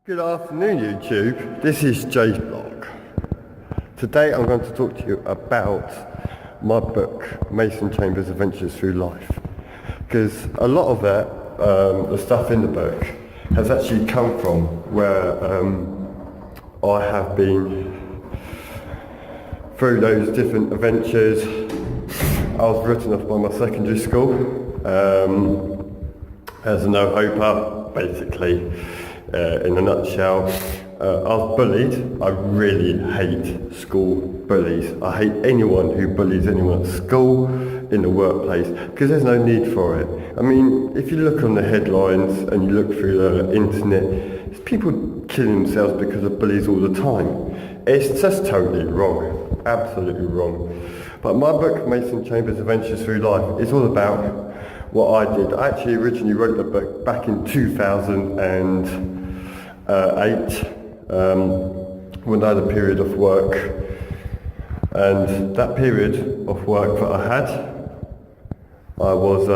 Good afternoon, YouTube. This is Jay's blog. Today I'm going to talk to you about my book, Mason Chambers' Adventures Through Life. Because a lot of that, the stuff in the book, has actually come from where I have been through those different adventures. I was written off by my secondary school as a no-hoper, basically. In a nutshell, I was bullied. I really hate school bullies. I hate anyone who bullies anyone at school, in the workplace, because there's no need for it. I mean, if you look on the headlines and you look through the internet, there's people killing themselves because of bullies all the time. It's just totally wrong, absolutely wrong. But my book, Mason Chambers' Adventures Through Life, is all about what I did. I actually originally wrote the book back in 2008 when I had a period of work, and that period of work that I had, I was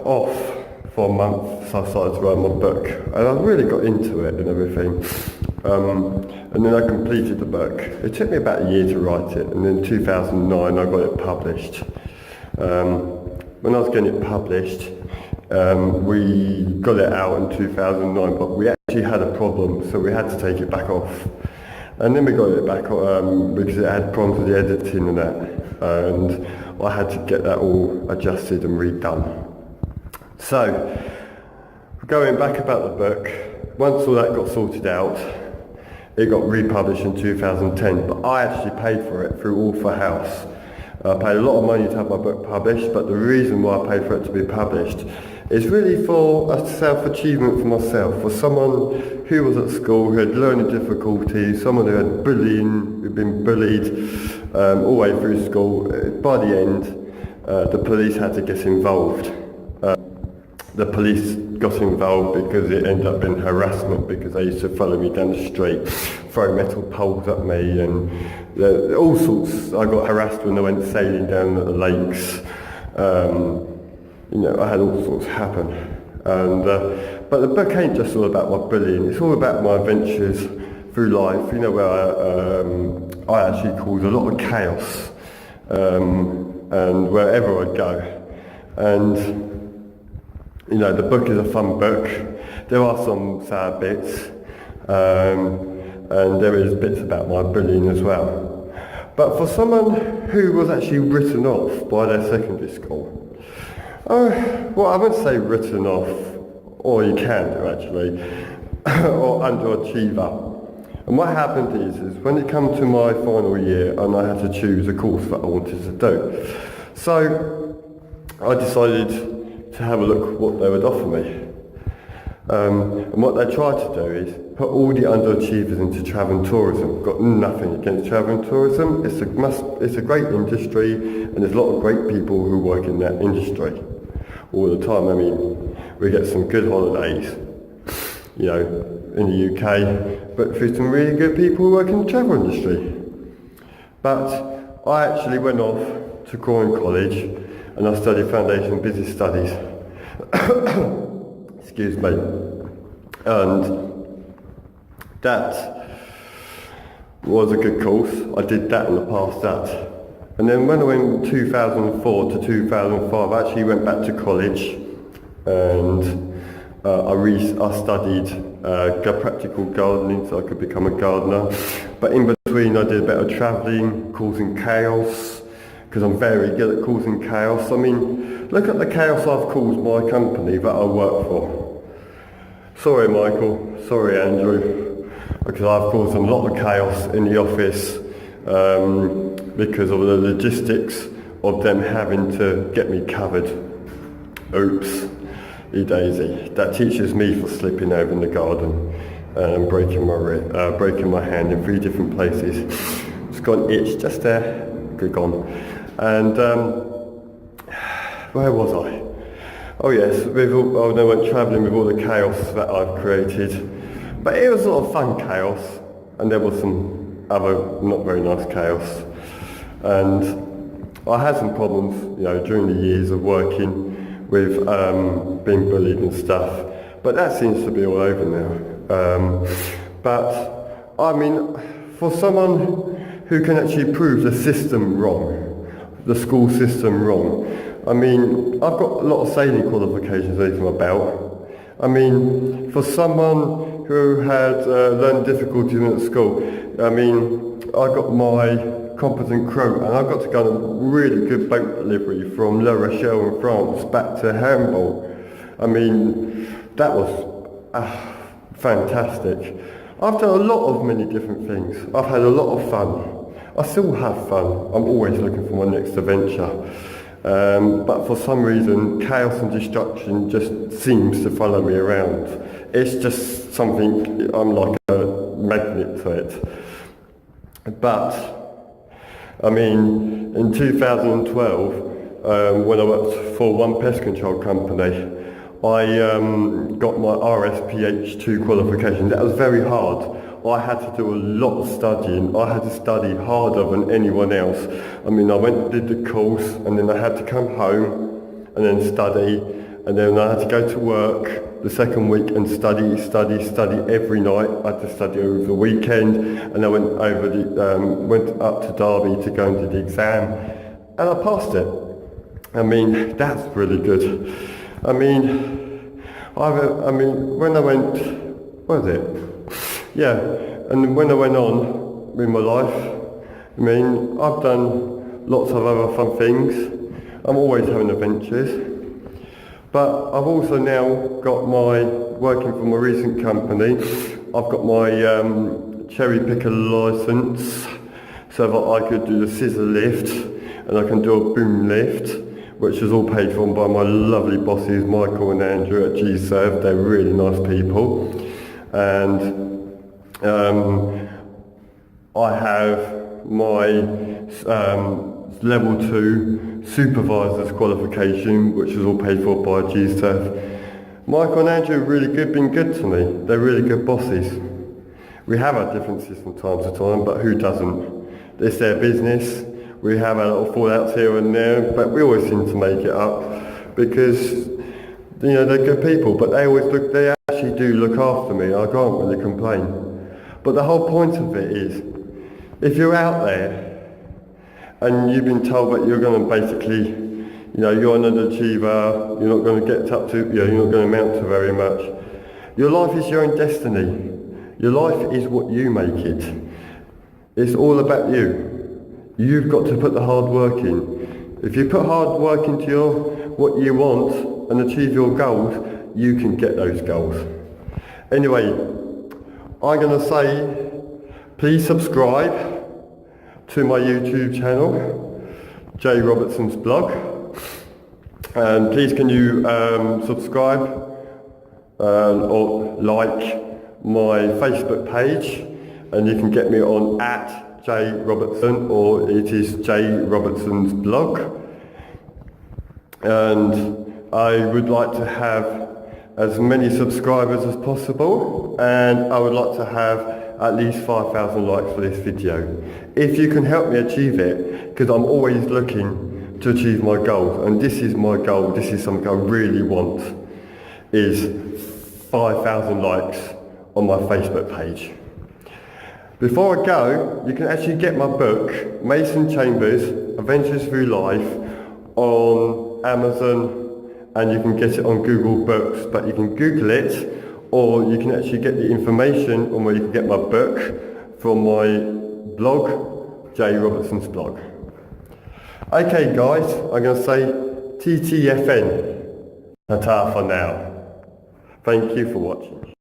off for a month, so I started to write my book, and I really got into it and everything, and then I completed the book. It took me about a year to write it, and in 2009 I got it published. When I was getting it published, we got it out in 2009, but we actually had a problem, so we had to take it back off. And then we got it back because it had problems with the editing and that, and I had to get that all adjusted and redone. So, going back about the book, once all that got sorted out, it got republished in 2010, but I actually paid for it through Author House. I paid a lot of money to have my book published, but the reason why I paid for it to be published is really for a self-achievement for myself, for someone who was at school, who had learning difficulties, someone who had bullying, who'd been bullied all the way through school. By the end, the police had to get involved. The police got involved because it ended up being harassment, because they used to follow me down the street, throw metal poles at me, and all sorts. I got harassed when I went sailing down at the lakes. I had all sorts happen. And but the book ain't just all about my bullying. It's all about my adventures through life. Where I actually caused a lot of chaos, and wherever I go. And the book is a fun book. There are some sad bits, and there is bits about my bullying as well. But for someone who was actually written off by their secondary school, well, I wouldn't say written off, or you can do actually, or underachiever. And what happened is when it came to my final year and I had to choose a course that I wanted to do, so I decided to have a look at what they would offer me. And what they tried to do is put all the underachievers into travel and tourism. Got nothing against travel and tourism. It's a great industry, and there's a lot of great people who work in that industry all the time. I mean, we get some good holidays, in the UK, but through some really good people who work in the travel industry. But I actually went off to Croydon College, and I studied Foundation Business Studies. Excuse me. And that was a good course. I did that and I passed that. And then when I went in 2004 to 2005, I actually went back to college, and I studied practical gardening so I could become a gardener. But in between I did a bit of travelling, causing chaos, because I'm very good at causing chaos. I mean, look at the chaos I've caused my company that I work for. Sorry Michael, sorry Andrew, because I've caused a lot of chaos in the office because of the logistics of them having to get me covered. Oops, daisy. That teaches me for slipping over in the garden and breaking my hand in 3 different places. It's got an itch just there, good gone. And where was I? Oh yes, I went travelling with all the chaos that I've created. But it was a lot of fun chaos, and there was some other not very nice chaos. And I had some problems, during the years of working with being bullied and stuff. but that seems to be all over now. But I mean, for someone who can actually prove the system wrong, the school system wrong, I mean, I've got a lot of sailing qualifications under my belt. I mean, for someone who had learning difficulties at school, I mean, I got my competent crew, and I got to go on a really good boat delivery from La Rochelle in France back to Hamburg. I mean, that was fantastic. I've done a lot of many different things. I've had a lot of fun. I still have fun. I'm always looking for my next adventure. But for some reason, chaos and destruction just seems to follow me around. It's just something, I'm like a magnet to it. But I mean, in 2012, when I worked for one pest control company, I got my RSPH2 qualification. That was very hard. I had to do a lot of studying. I had to study harder than anyone else. I mean, I went and did the course, and then I had to come home and then study, and then I had to go to work the second week and study every night. I had to study over the weekend, and I went up to Derby to go and do the exam, and I passed it. I mean, that's really good. I mean, when I went, what was it? Yeah, and when I went on with my life, I mean, I've done lots of other fun things. I'm always having adventures. But I've also now got working for my recent company, I've got my cherry picker licence, so that I could do the scissor lift, and I can do a boom lift, which is all paid for by my lovely bosses, Michael and Andrew at G-Serve. They're really nice people. And I have my level 2 supervisor's qualification, which is all paid for by G-Serve. Michael and Andrew have really been good to me. They're really good bosses. We have our differences from time to time, but who doesn't? It's their business. We have our little fallouts here and there, but we always seem to make it up because, you know, they're good people, but they actually do look after me. I can't really complain. But the whole point of it is, if you're out there and you've been told that you're going to basically, you know, you're an underachiever, you're not going to get up to, you know, you're not going to amount to very much. Your life is your own destiny. Your life is what you make it. It's all about you. You've got to put the hard work in. If you put hard work into what you want and achieve your goals, you can get those goals. Anyway, I'm going to say, please subscribe to my YouTube channel, jayrobertsonsblog, and please can you subscribe or like my Facebook page, and you can get me on @jayrobertson, or it is jayrobertsonsblog. And I would like to have as many subscribers as possible, and I would like to have at least 5,000 likes for this video. If you can help me achieve it, because I'm always looking to achieve my goals, and this is my goal, this is something I really want, is 5,000 likes on my Facebook page. Before I go, you can actually get my book, Mason Chambers, Adventures Through Life, on Amazon, and you can get it on Google Books, but you can Google it, or you can actually get the information on where you can get my book from my blog, Jay Robertson's blog. Okay guys, I'm going to say TTFN. Ta-ta for now. Thank you for watching.